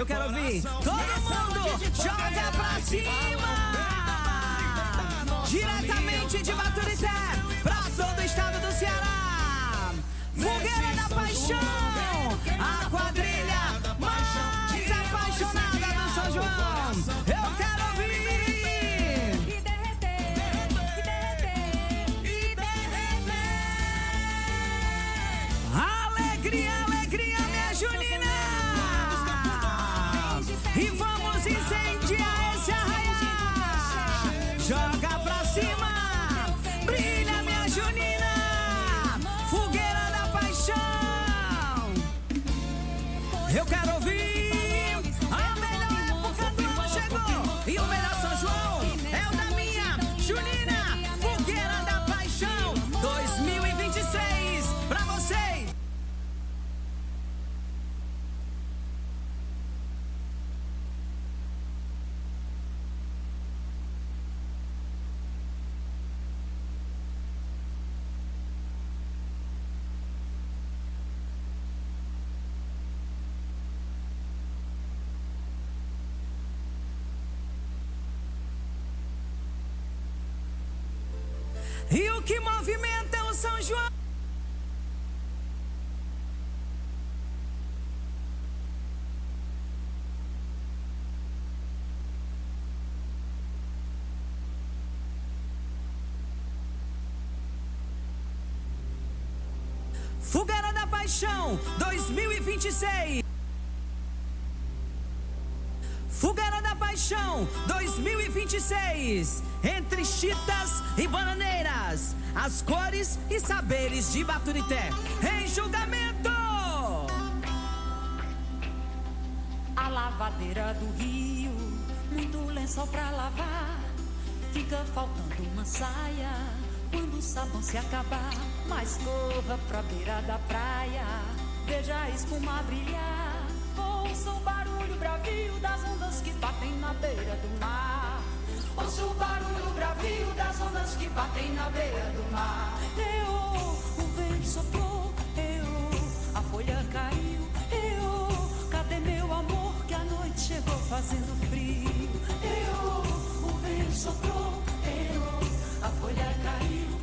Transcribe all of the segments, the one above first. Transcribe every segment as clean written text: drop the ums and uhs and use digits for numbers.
Eu quero ouvir todo mundo joga pra cima. Diretamente de Baturité pra todo o estado do Ceará. Fogueira da Paixão, a quadrilha mais apaixonada do São João. Eu quero ouvir. E derreter, e derreter, e derreter. Alegria, alegria, minha Junina. E vamos incendiar esse arraial. Joga pra cima, brilha, minha Junina. Fogueira da Paixão. Eu quero ouvir. A melhor época do ano chegou. E o melhor São João é o da minha Junina. Fogueira da Paixão 2026 pra vocês. E o que movimenta o São João? Fogueira da Paixão 2026. Fogueira da Paixão 2026. Entre chitas e bananeiras, as cores e saberes de Baturité em julgamento. A lavadeira do rio, muito lençol pra lavar. Fica faltando uma saia quando o sabão se acabar. Mas corra pra beira da praia, veja a espuma brilhar. Ouça o barulho bravio das ondas que batem na beira do mar. Ouça o barulho bravio das ondas que batem na beira do mar. O vento soprou, a folha caiu. Cadê meu amor que a noite chegou fazendo frio? O vento soprou, a folha caiu.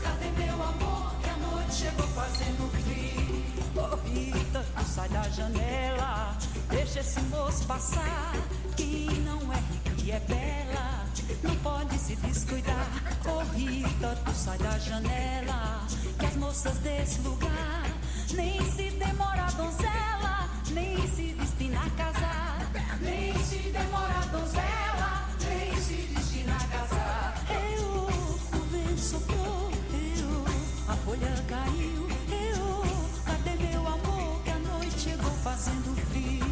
Cadê meu amor que a noite chegou fazendo frio? Oh, Rita, tu sai da janela, deixa esse moço passar, que não é rico e é bela, não pode se descuidar. Oh, Rita, tu sai da janela, que as moças desse lugar nem se demora a donzela, nem se destina a casar. Nem se demora a donzela, nem se destina a casar. O vento soprou, a folha caiu. Cadê meu amor que a noite chegou fazendo frio?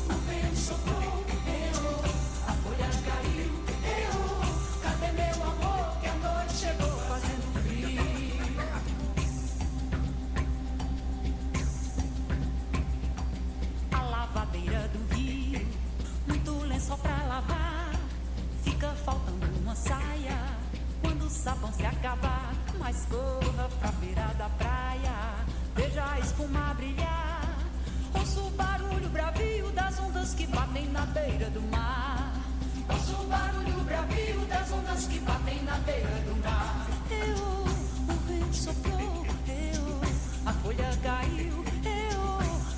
O vento soprou, a folha caiu. Cadê meu amor que a noite chegou fazendo frio? A lavadeira do rio, muito lençol pra lavar. Fica faltando uma saia quando o sabão se acabar. Mas corra pra beira da praia, veja a espuma brilhar. Ouça o barulho bravio das ondas que batem na beira do mar. Ouça o barulho bravio das ondas que batem na beira do mar. O vento soprou, a folha caiu.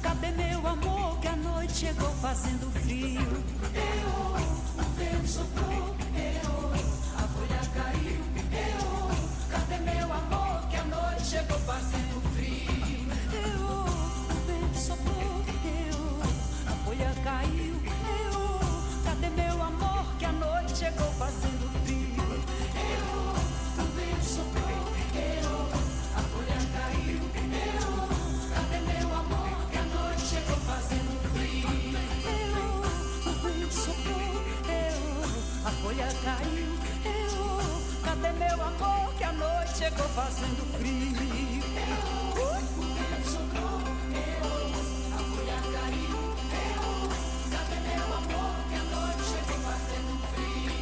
Cadê meu amor que a noite chegou fazendo frio? O vento soprou, a folha caiu. Cadê meu amor que a noite chegou fazendo frio? O vento soprou, a folha caiu. Cadê meu amor que a noite chegou fazendo frio? O vento soprou, a folha caiu. Cadê meu amor que a noite chegou fazendo frio? O vento soprou, a folha caiu. Cadê meu amor que a noite chegou fazendo frio? O vento soprou, a folha caiu. Cadê meu amor que a noite chegou fazendo frio?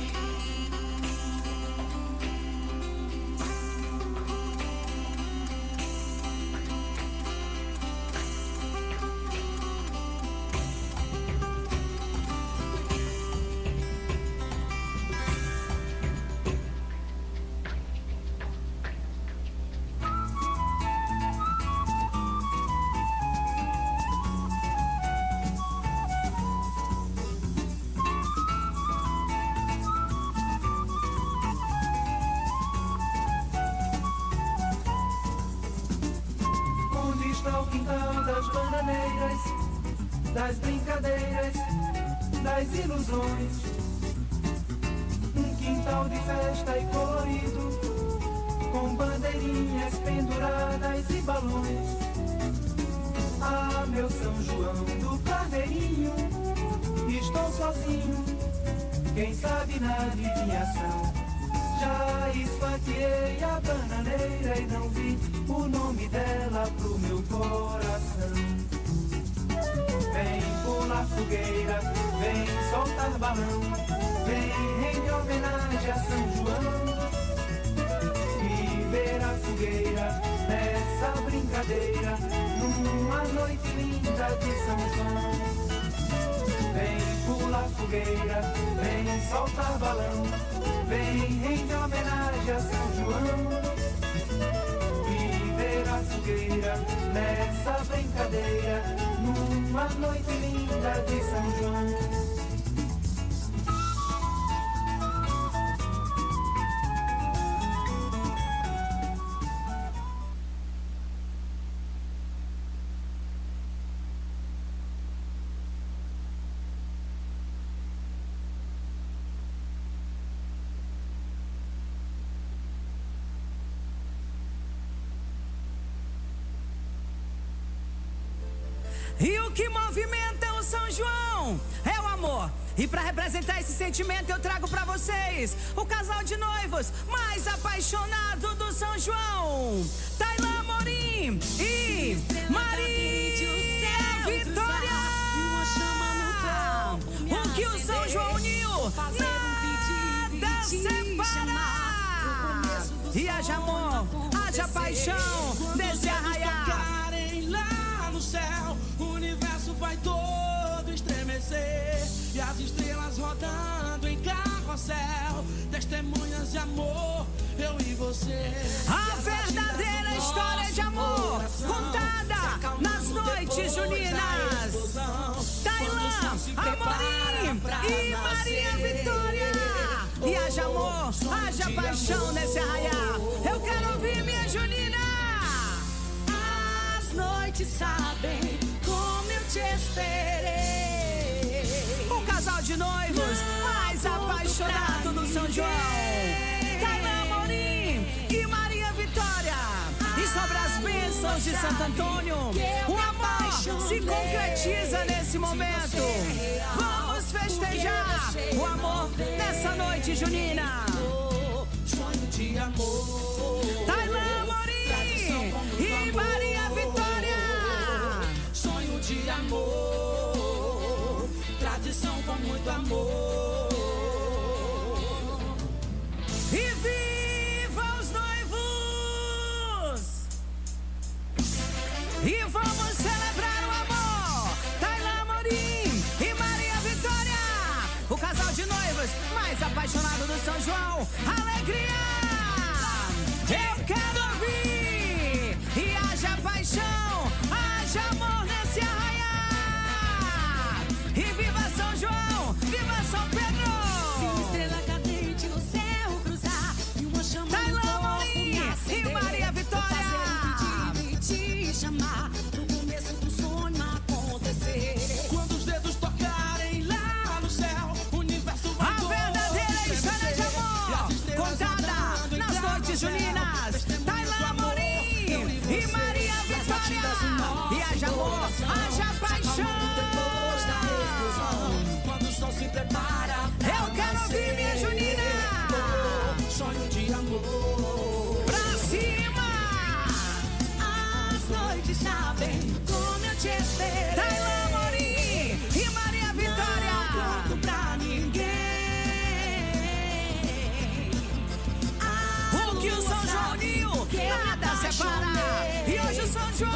bandeiras das ilusões. Um quintal de festa e colorido, com bandeirinhas penduradas e balões. Ah, meu São João do Carneirinho, estou sozinho, quem sabe na adivinhação. Já esfaqueei a bananeira e não vi o nome dela pro meu coração. Vem pular fogueira, vem soltar balão, vem render homenagem a São João. E ver a fogueira nessa brincadeira, numa noite linda de São João. Vem pular fogueira, vem soltar balão, vem render homenagem a São João. E ver a fogueira nessa brincadeira, numa noite linda de São João. E o que movimenta o São João é o amor. E para representar esse sentimento eu trago para vocês o casal de noivos mais apaixonado do São João, Tailã Amorim e Maria Vitória. O que o São João uniu, nada separa. E haja amor, haja paixão desse arraial. Vai todo estremecer e as estrelas rodando em carrossel, testemunhas de amor, eu e você. A verdadeira história de amor contada nas noites juninas. Tailã Amorim e Maria Vitória. E haja amor, haja paixão nesse arraial. Eu quero ouvir minha junina. As noites sabem como eu te esperei. O casal de noivos mais apaixonado do São João, Tailã Amorim e Maria Vitória. E sobre as bênçãos de Santo Antônio, o amor se concretiza nesse momento. Vamos festejar o amor nessa noite junina. Sonho de amor, Tailã Amorim e Maria Vitória. sonho de amor, tradição com muito amor. E viva os noivos! E vamos celebrar o amor! Tailã Amorim e Maria Vitória! O casal de noivos mais apaixonado do São João! Alegria! Eu quero ouvir! E haja paixão, haja amor nesse arraial! E viva São João! Viva São Pedro! Se estrela cadente no céu cruzar e uma chama Tailã no corpo Amorim me e acender, Maria Vitória. fazer um pedido e te chamar pro começo do sonho acontecer. Quando os dedos tocarem lá no céu, o universo vai A verdadeira história de amor contada nas noites juninas. Tailã Amorim e Maria Vitória. E haja amor, haja paixão. Quando o sol se prepara, Eu quero ouvir minha junina. sonho de amor. Pra cima! As noites sabem como eu te esperei. Tailã Amorim e Maria Vitória. Não conto pra ninguém. O que o São João uniu, nada separa. E hoje o São João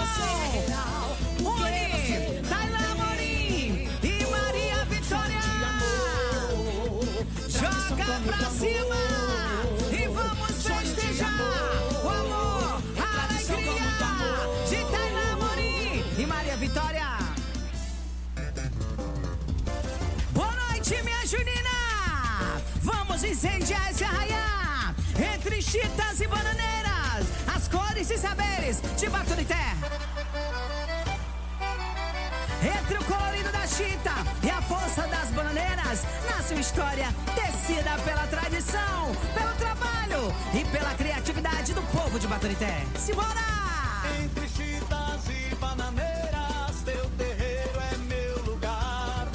une Tailã Amorim e Maria Vitória. Joga pra cima e vamos festejar o amor, a alegria de Tailã Amorim e Maria Vitória. Boa noite, minha junina. Vamos incendiar esse arraial entre chitas e bananeiras, as cores e saberes de Baturité. Entre o colorido da chita uma história tecida pela tradição, pelo trabalho e pela criatividade do povo de Baturité. Simbora! Entre chitas e bananeiras, teu terreiro é meu lugar.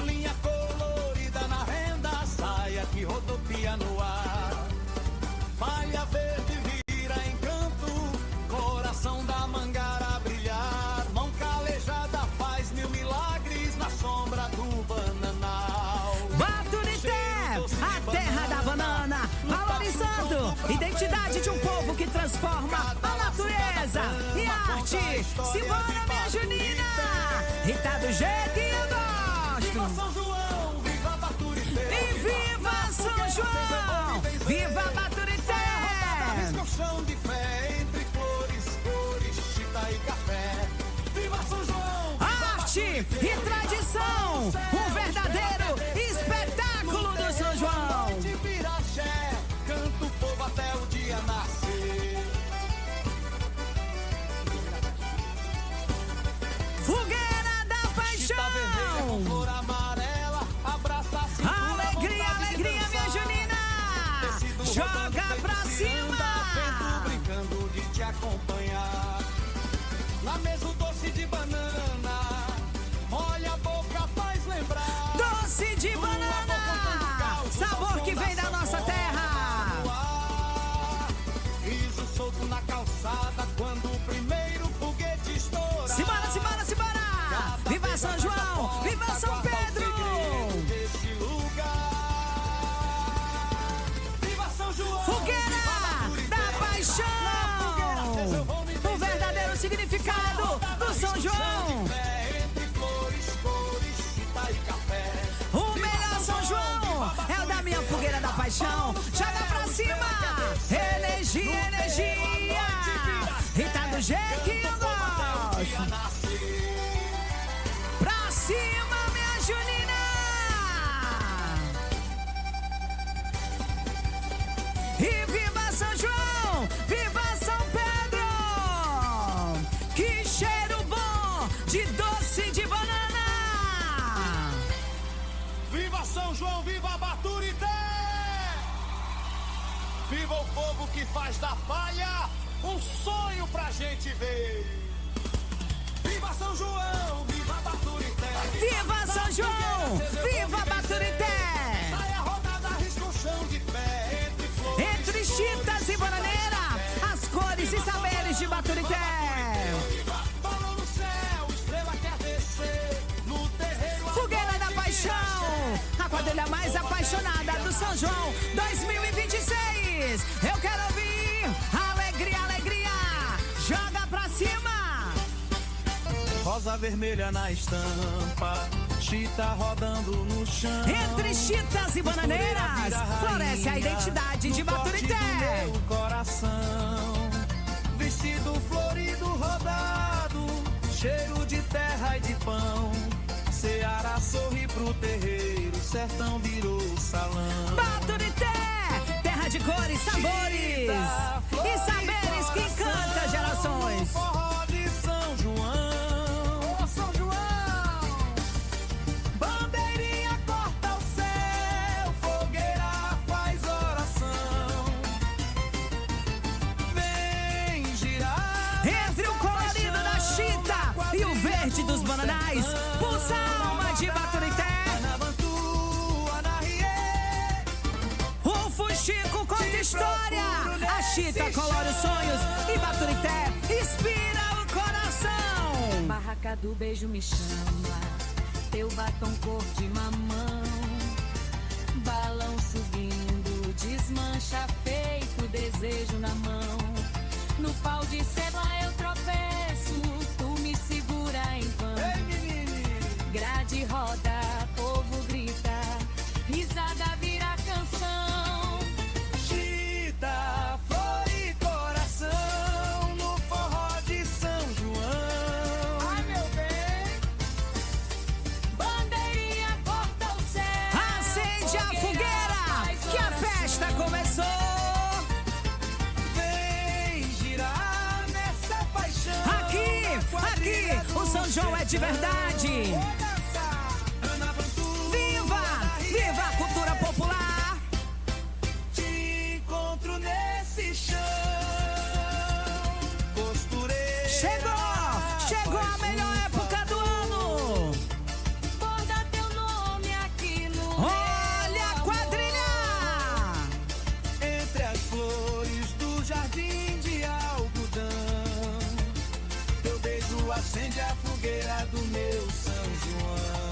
Linha colorida na renda, saia que rodopia no ar. Malha verde vira encanto, coração da mangara brilhar. Mão calejada faz mil milagres na sombra do bananal. Baturité, a terra da banana, valorizando identidade de um povo que transforma a natureza e a arte. Simbora, minha Junina! E tá do jeito que eu Viva gosto! São João, viva Baturité! E viva São João! Viva Baturité! Risca o chão de fé entre flores, cores, chita e café. Viva São João! Arte e tradição, um verdadeiro espetáculo do São João. De Piraxé, canta o povo até o dia nascer. Fogueira da Chita vermelha com Paixão. flor amarela, abraça a cintura, Alegria, vontade de alegria, minha dançar. Junina. Tecido rodando, Joga feito pra ciranda, vento cima. brincando de te acompanhar. Na mesa o doce de banana, olha a boca, faz lembrar. Doce de banana, sabor que vem da nossa terra. Riso solto na calçada quando o primeiro foguete estoura. Simbora, simbora, simbora. Viva São João, viva São Pedro. Desse lugar. Viva São João. Fogueira da Paixão, o verdadeiro significado do São João. Entre flores, cores, chita e café. O melhor São João é o da minha fogueira da paixão. Joga pra cima, energia, energia. E tá do jeito que eu gosto. Pra cima, minha Junina. E viva São João, viva São Pedro. Que cheiro bom de doce de banana. Viva São João, viva Baturité! Viva o povo que faz da palha um sonho pra gente ver! Viva São João, viva Baturité! Viva São João, viva Baturité. Sai a rodada, risca o chão de pé entre flores. Entre chitas e bananeira, as cores e saberes de Baturité. Balão no céu, estrela quer descer no terreiro. Fogueira da Paixão, a quadrilha mais apaixonada do São João 2026. Eu quero ouvir alegria, alegria. Joga pra cima. Rosa vermelha na estampa, chita rodando no chão. Entre chitas e bananeiras, floresce a identidade de Baturité. Meu coração, vestido florido rodado, cheiro de terra e de pão. Seara sorri pro terreiro, sertão virou salão. Baturité, terra de cores, sabores e saberes que encanta gerações. Forró de São João, São João. Bandeirinha corta o céu, fogueira faz oração. Vem girar Entre o colorido da chita e o verde dos bananais, pulsa a alma de Baturité. O fuxico conta história, a chita colore os sonhos e Baturité inspira o coração. Barraca do beijo me chama, teu batom cor de mamão. Balão subindo, desmancha feito desejo na mão. No pau de seba eu tropeço, tu me segura em vão. Grade roda, povo grita, risada vira canção. chita, flor e coração no forró de São João. Ai meu bem, Bandeirinha corta o céu, Acende a fogueira, que a festa começou. vem girar nessa paixão. Aqui, o São João é de verdade. Vou dançar, Ana Ventura, Viva, viva a cultura Olha a quadrilha! Entre as flores do jardim de algodão, teu beijo acende a fogueira do meu São João.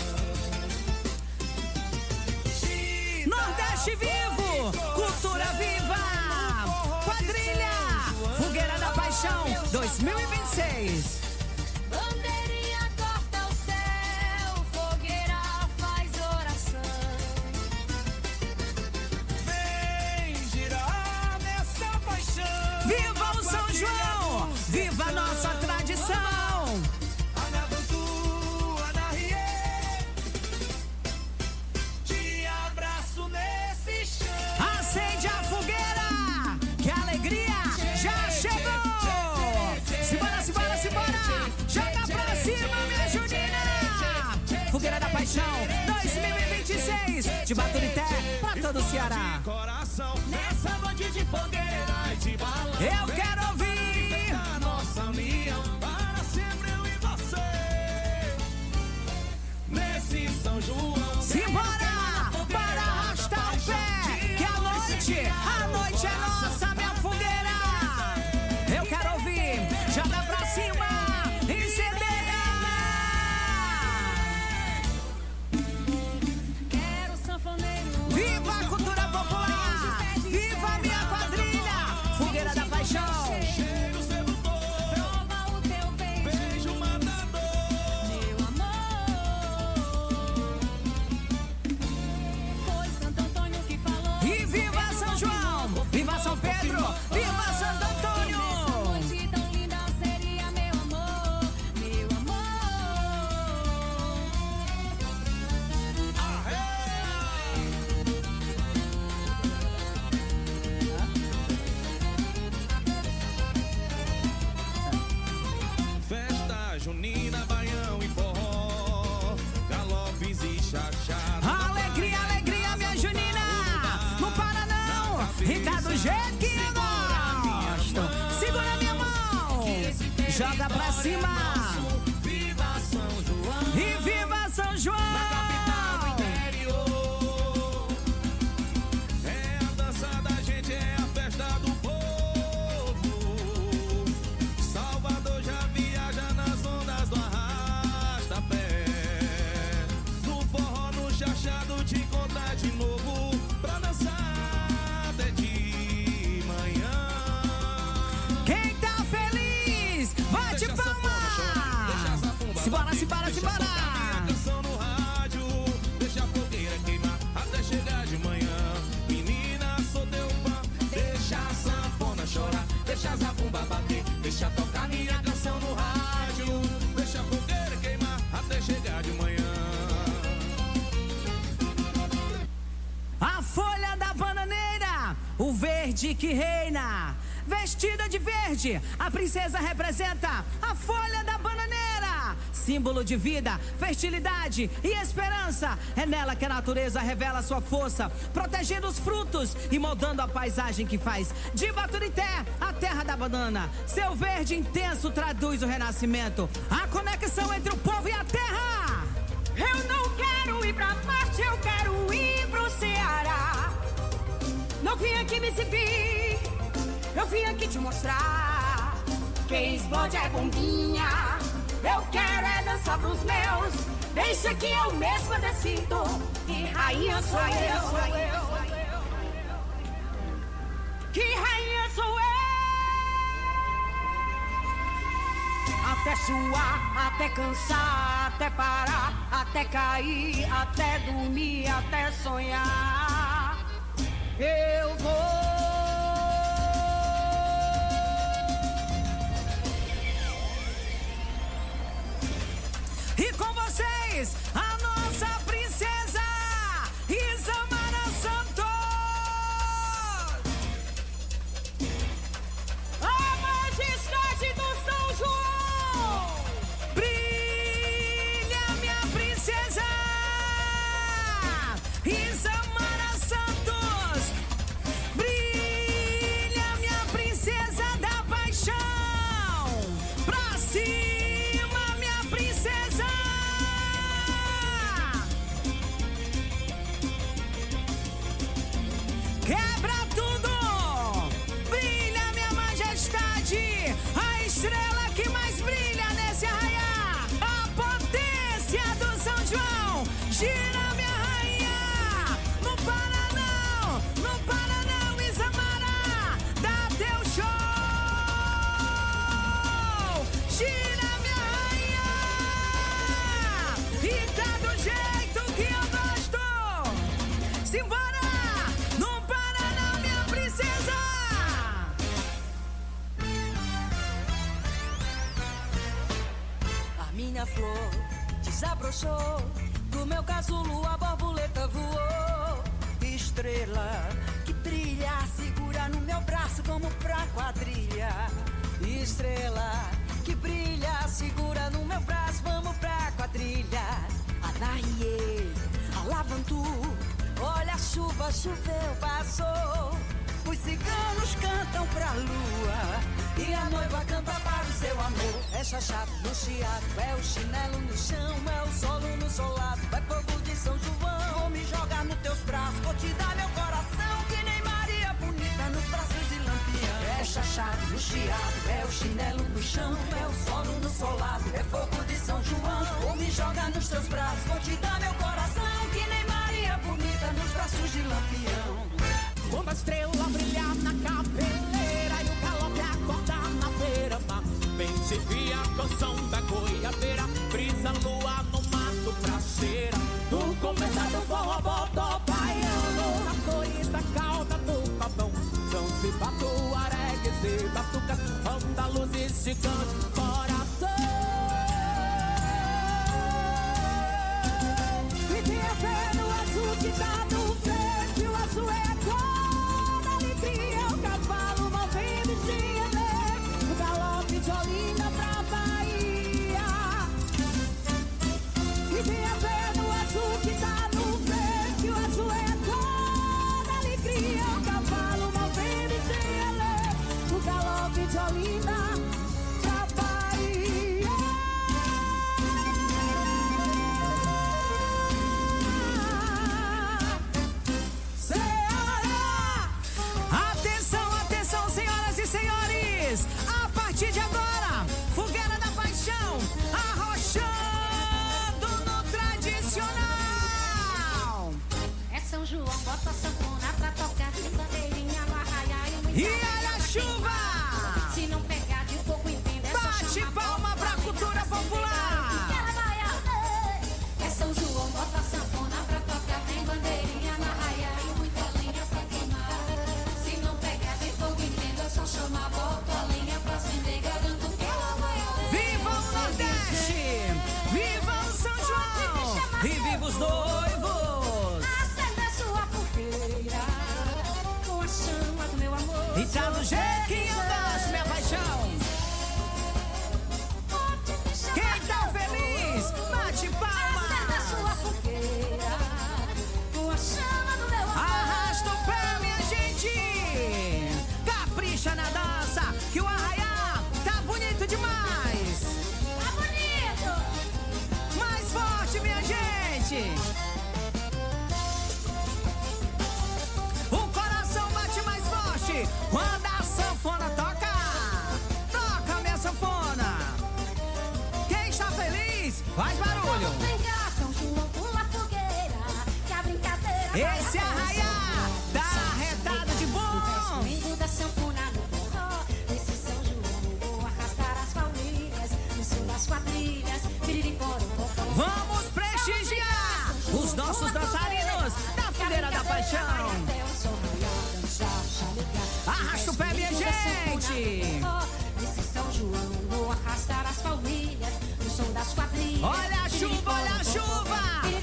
Nordeste vivo, cultura viva, quadrilha, Fogueira da Paixão 2026. Bandeirinha corta o céu, fogueira faz oração. Vem girar nessa paixão. Viva o São João, viva a nossa tradição. Anabantu, Anarie, te abraço nesse chão. Acende a fogueira, que a alegria já chegou. Simbora, simbora, simbora, joga pra cima, minha Junina. Fogueira da Paixão 2026, de Baturité pra todo o Ceará. Coração nessa noite de fogueira e de balão. Eu quero ouvir. A nossa união para sempre eu e você. Nesse São João. Simbora, para arrastar o pé, que a noite é nossa, minha fogueira. Eu quero ouvir, joga pra cima, incendeia. Quero sanfoneiro. Viva a cultura popular, viva a minha quadrilha, Fogueira da Paixão. Cheiro sedutor, Prova o teu beijo, beijo matador. meu amor. Foi Santo Antônio que falou. E viva São João, viva São Pedro, viva Santo Antônio. Essa noite tão linda seria meu amor, meu amor. Festa junina, baião e forró, galopes e chachado. Alegria, alegria, minha Junina. Não para não, e tá do jeito que eu gosto. Segura minha mão, joga pra cima. Viva São João, E viva São João. interior. É a dança da gente, é a festa do povo. Salvador já viaja nas ondas do arrasta-pé. No forró, no chachado, te encontrar de novo pra dançar até de manhã. Quem tá feliz, bate Deixa essa palma. fuma, deixa essa fumba Simbora, bater, simbora, deixa simbora. tocar minha canção no rádio, deixa a fogueira queimar até chegar de manhã. Menina, sou teu fã, deixa a sanfona chorar, deixa a zabumba bater, deixa tocar minha canção no rádio, deixa a fogueira queimar até chegar de manhã. A folha da bananeira, o verde que reina. Vestida de verde, a princesa representa a folha da bananeira. Símbolo de vida, fertilidade e esperança. É nela que a natureza revela sua força, protegendo os frutos e moldando a paisagem que faz de Baturité a terra da banana. Seu verde intenso traduz o renascimento, a conexão entre o povo e a terra. Eu não quero ir pra Marte, eu quero ir pro Ceará. Não vim aqui me exibir, eu vim aqui te mostrar. Quem explode é bombinha, eu quero é dançar pros meus. Deixa que eu mesma decido, que rainha sou eu. Que rainha sou eu. Até suar, até cansar, até parar, até cair, até dormir, até sonhar. Eu vou. E com vocês, a nossa princesa Isamara Santos. A majestade do São João. Brilha, minha princesa Isamara Santos. Brilha. Gira, minha rainha, não para não, Isamara, dá teu show. Gira, minha rainha, e tá do jeito que eu gosto. Simbora, não para não, minha princesa. A minha flor desabrochou, do meu casulo a borboleta voou. Estrela que brilha, segura no meu braço, vamos pra quadrilha. Estrela que brilha, segura no meu braço, vamos pra quadrilha. Anaie, Alavantu, olha a chuva, choveu, passou. Os ciganos cantam pra lua e a noiva canta para o seu amor. É chachado no chiado, é o chinelo no chão, é o solo no solado, é fogo de São João. Vou me jogar nos teus braços, vou te dar meu coração, que nem Maria bonita nos braços de Lampião. É chachado no chiado, é o chinelo no chão, é o solo no solado, é fogo de São João. Vou me jogar nos teus braços, vou te dar meu coração, que nem Maria bonita nos braços de Lampião. Quando a estrela brilhar na cabeleira e o galope acordar na feira, vem se via a canção da goiabeira, brisa lua no mato pra cera. No começo do forró botó baiano, nas cores da cauda do pavão, são cibato, aregues e batucas, andaluzes gigantes, coração. E tem a fé no azul que tá no verde, o azul é a cor da alegria. O cavalo movendo e se elevar, o galope de Olinda pra Bahia. E tem a fé no azul que tá no verde, o azul é a cor da alegria. O cavalo movendo e se elevar, o galope de Olinda pra Bahia. Atenção, atenção, senhoras e senhores! A partir de agora, Fogueira da Paixão, arrochando no tradicional! É São João, bota a sanfona pra tocar, tem bandeirinha no arraiá e muita E olha a chuva! Se não pegar de fogo, entenda, é só Bate chamar palma foto, pra além cultura pra acender popular. garoto, que ela vai arder. É São João, bota a sanfona pra tocar, tem bandeirinha no arraiá e muita lenha pra queimar. Se não pegar de fogo, entenda, é só chamar foto, a lenha pra acender garoto, que ela vai arder. Viva o Nordeste! Viva o São João! E viva os noivos! Acenda sua fogueira com a chama do meu amor. E tá do jeito que eu gosto, minha paixão! Quem tá feliz, bate Acenda palma! sua fogueira com a chama do meu amor. Arrasta o pé, minha gente! Capricha na dança, que o arraiá tá bonito demais! Tá bonito! Mais forte, minha gente! O coração bate mais forte quando a sanfona toca! Toca, minha sanfona! Quem está feliz, faz barulho! Vem cá, São João, pula a fogueira, que a brincadeira vai Esse arraiá dá arretado de bom! Domingo da sanfona no forró. Esse São João, vou arrastar as palmeiras no som das quadrilhas. Piririporocó. Vamos prestigiar os nossos dançarinos da Fogueira da Paixão! Até o sol raiar, dançar, chalegar. Arrasta o pé, minha gente! Nesse São João, vou arrastar as palmilhas no som das quadrilhas. Olha a chuva, olha a chuva!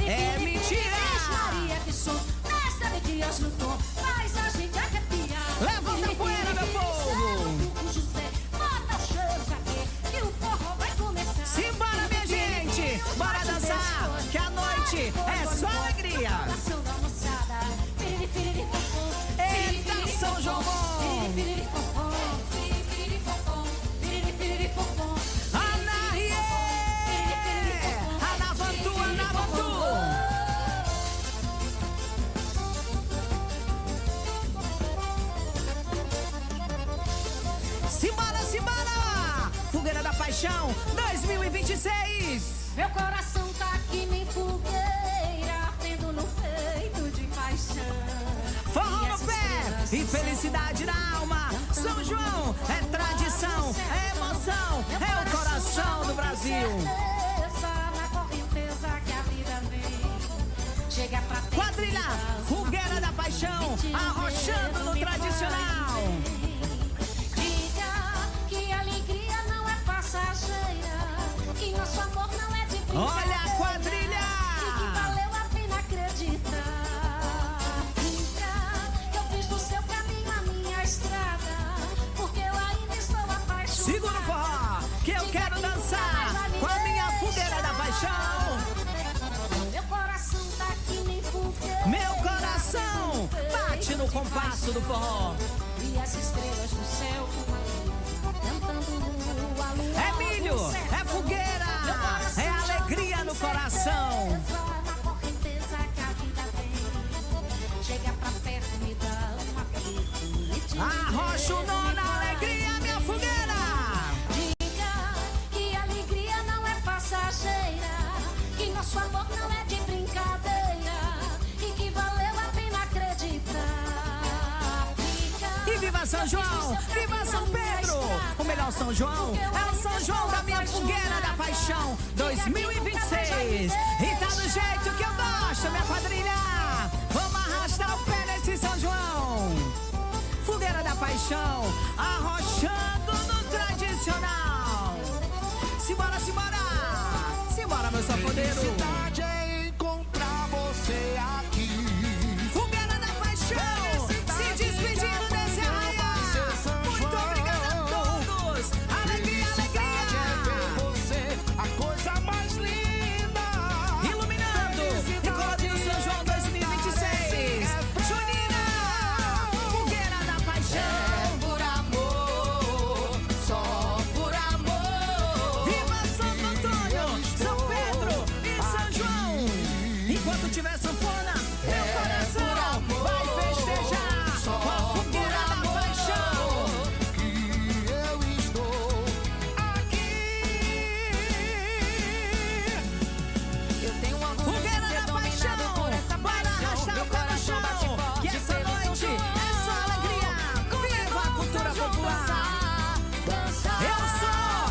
É mentira! Maria, que som, mestra de dias no tom, faz a gente arrepiar. Levanta a poeira, meu povo! José, bota o cheiro aqui, que o forró vai começar. Simbora, minha gente! Bora dançar, que a noite é só alegria! Saudação da moçada, piriri, piriri, fofão. Eita, São João bom! Piriri, piriri, fofão. Piriri, piriri, fofão. Piriri, piriri, fofão. Anarie! Anavantu, Anavantu! Simbora, simbora! Fogueira da Paixão 2026! Meu coração tá aqui nem fogueira. e felicidade na alma. São João é tradição, é emoção, é o coração do Brasil. Na correnteza que a vida vem, chega pra Quadrilha, fogueira da paixão, arrochando no tradicional. Diga que a alegria não é passageira, que nosso amor não é de brincadeira. Olha a quadrilha! E que valeu a pena acreditar. Diga que eu fiz do seu caminho a minha estrada, porque eu ainda estou apaixonada. Segura o forró, que eu quero dançar com a minha fogueira da paixão. Meu coração tá que nem fogueira. Meu coração bate no compasso do forró. E as estrelas do céu cantando a lua. É milho, é fogueira, é alegria no coração. Na correnteza que a vida tem, chega pra perto, me dá uma aperto. Arrocha o nó na alegria, minha fogueira. Diga que a alegria não é passageira, que nosso amor não é de brincadeira, e que valeu a pena acreditar. E viva São João, viva São Pedro. O melhor São João é o São João da minha fogueira da paixão 2026. E tá do jeito que eu gosto, minha quadrilha. Vamos arrastar o pé nesse São João. Fogueira da paixão, arrochando no tradicional. Simbora, simbora, simbora, meu safoneiro. Felicidade é encontrar você aqui. Fogueira da paixão, se despedindo desse arraial. Muito obrigado a todos. Alegria, Felicidade é ver alegria. você, a coisa mais linda. Iluminando e colorindo São João 2026. Junina, fogueira da paixão. Por amor, só por amor. Viva Santo Antônio, São Pedro e São João. Enquanto tiver sanfona, meu coração vai festejar com a fogueira da paixão. Que eu estou aqui. Eu tenho um orgulho de Fogueira ser da dominado paixão, por essa bora paixão. arrastar Meu o pé no coração bate chão, forte que essa pelo São noite João. é só alegria. Viva a cultura popular. Eu sou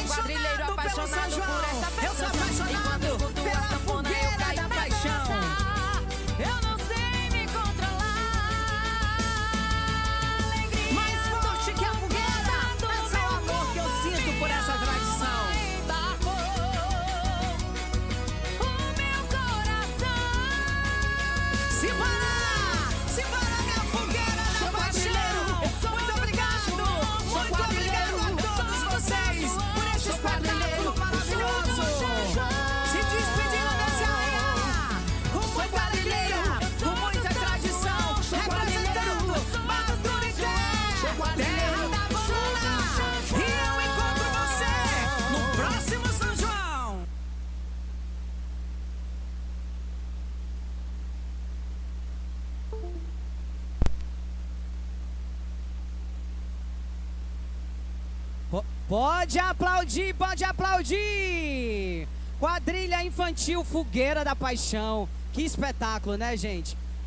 quadrilheiro apaixonado pelo São apaixonado por essa João. Eu sou paixão. apaixonado Enquanto escuto pela a sanfona, eu fogueira caio da pra paixão. dançar. Eu não sei me controlar. Alegria Mais forte que a fogueira, é só o amor que eu sinto por essa tradição. embarcou o meu coração. Simbora, simbora, minha fogueira da paixão. Muito obrigado a todos vocês por esse espetáculo maravilhoso. Se despedindo desse arraial, com muita alegria, com muita tradição, representando Baturité, terra da banana. E eu encontro você no próximo São João. Pode aplaudir, pode aplaudir! Quadrilha infantil Fogueira da Paixão. Que espetáculo, né, gente?